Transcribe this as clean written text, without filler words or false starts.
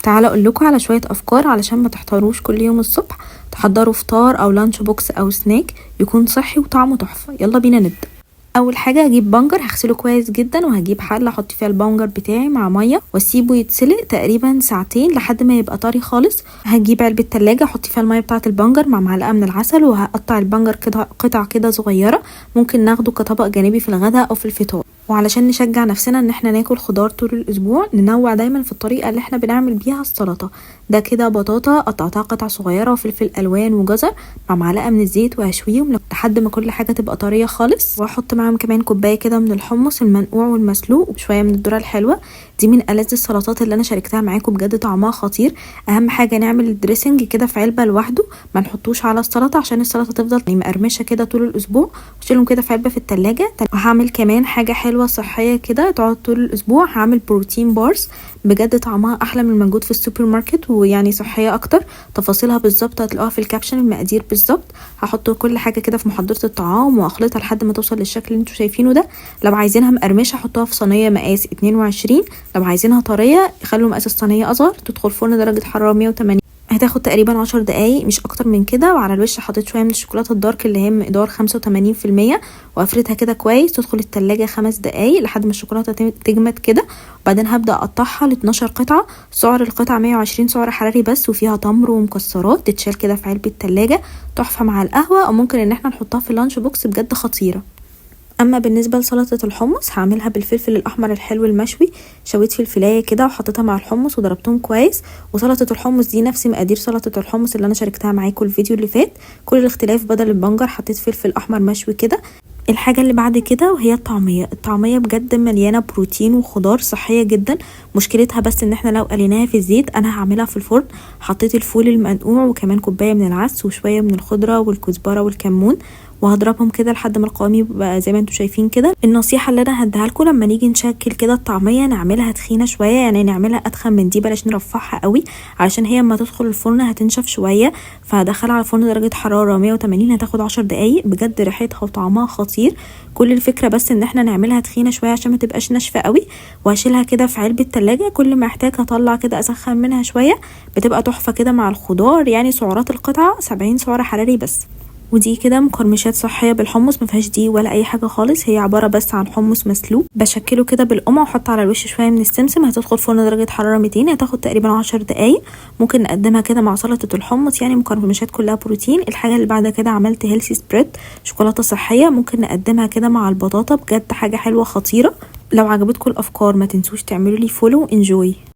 تعالوا اقول لكم على شويه افكار علشان ما تحتاروش كل يوم الصبح تحضروا فطار او لانش بوكس او سناك يكون صحي وطعمه تحفه. يلا بينا نبدا. اول حاجه هجيب بنجر هغسله كويس جدا، وهجيب حله احط فيها البنجر بتاعي مع ميه واسيبه يتسلق تقريبا ساعتين لحد ما يبقى طري خالص. هجيب علبه تلاجة احط فيها الميه بتاعه البنجر مع معلقه من العسل، وهقطع البنجر كده قطع كده صغيره، ممكن ناخده كطبق جانبي في الغداء او في الفطار. وعلشان نشجع نفسنا ان احنا ناكل خضار طول الاسبوع ننوع دايما في الطريقه اللي احنا بنعمل بيها السلطه. ده كده بطاطا قطعتها قطع صغيره وفلفل الوان وجزر مع معلقه من الزيت، وهشويهم لحد ما كل حاجه تبقى طريه خالص. واحط معاهم كمان كوبايه كده من الحمص المنقوع والمسلوق وشويه من الذره الحلوه. دي من ألذ السلطات اللي انا شاركتها معاكم، بجد طعمها خطير. اهم حاجه نعمل الدريسنج كده في علبه لوحده، ما نحطوش على السلطه عشان السلطه تفضل مقرمشه كده طول الاسبوع. واشيلهم كده في علبه في التلاجة. وهعمل كمان حاجه حلوه صحيه كده تقعد طول الاسبوع، هعمل بروتين بارز، بجد طعمها احلى من الموجود في السوبر ماركت ويعني صحيه اكتر. تفاصيلها بالظبط هتلاقوها في الكابشن، المقادير بالظبط. هحط كل حاجه كده في محضره الطعام واخلطها لحد ما توصل للشكل اللي انتوا شايفينه ده. لو عايزينها مقرمشه حطوها في صينيه مقاس 22، لو عايزينها طريه خلوا مقاس الصينيه اصغر. تدخل فرن درجه حراره 180، هتاخد تقريبا 10 دقايق مش اكتر من كده. وعلى الوش حطيت شويه من الشوكولاته الدارك اللي هي مقدار 85%، وافردها كده كويس. تدخل التلاجة 5 دقايق لحد ما الشوكولاته تجمد كده. وبعدين هبدا اقطعها ل 12 قطعه. سعر القطعه 120 سعر حراري بس، وفيها تمر ومكسرات. تتشال كده في علبه التلاجة تحفه مع القهوه، او ممكن ان احنا نحطها في اللانش بوكس، بجد خطيره. اما بالنسبه لسلطه الحمص هعملها بالفلفل الاحمر الحلو المشوي. شويت فلفلايه كده وحطيتها مع الحمص وضربتهم كويس. وسلطه الحمص دي نفس مقادير سلطه الحمص اللي انا شاركتها معاكم الفيديو اللي فات، كل الاختلاف بدل البنجر حطيت فلفل احمر مشوي كده. الحاجه اللي بعد كده وهي الطعميه بجد مليانه بروتين وخضار صحيه جدا. مشكلتها بس ان احنا لو قليناها في الزيت. انا هعملها في الفرن. حطيت الفول المنقوع وكمان كوبايه من العدس وشويه من الخضره والكزبره والكمون، وهضربهم كده لحد ما القوام يبقى زي ما انتوا شايفين كده. النصيحه اللي انا هديها لكم لما نيجي نشكل كده الطعميه نعملها تخينه شويه، يعني نعملها اتخن من دي، بلاش نرفعها قوي علشان هي اما تدخل الفرن هتنشف شويه. فهدخلها على الفرن درجه حراره 180، هتاخد 10 دقايق. بجد ريحتها وطعمها خطير. كل الفكره بس ان احنا نعملها تخينه شويه عشان ما تبقاش ناشفه قوي. وهشيلها كده في علبه تلاجة، كل ما احتاج هطلع كده اسخن منها شويه. بتبقى تحفه كده مع الخضار. يعني سعرات القطعه 70 سعر حراري بس. ودي كده مقرمشات صحيه بالحمص، ما فيهاش دي ولا اي حاجه خالص، هي عباره بس عن حمص مسلوق. بشكله كده بالقمع واحط على الوش شويه من السمسم. هتدخل فرن درجه حراره 200، هتاخد تقريبا 10 دقايق. ممكن نقدمها كده مع سلطه الحمص، يعني مقرمشات كلها بروتين. الحاجه اللي بعد كده عملت هيلثي سبريد شوكولاته صحيه، ممكن نقدمها كده مع البطاطا، بجد حاجه حلوه خطيره. لو عجبتكم الافكار ما تنسوش تعملوا لي فولو. انجوي.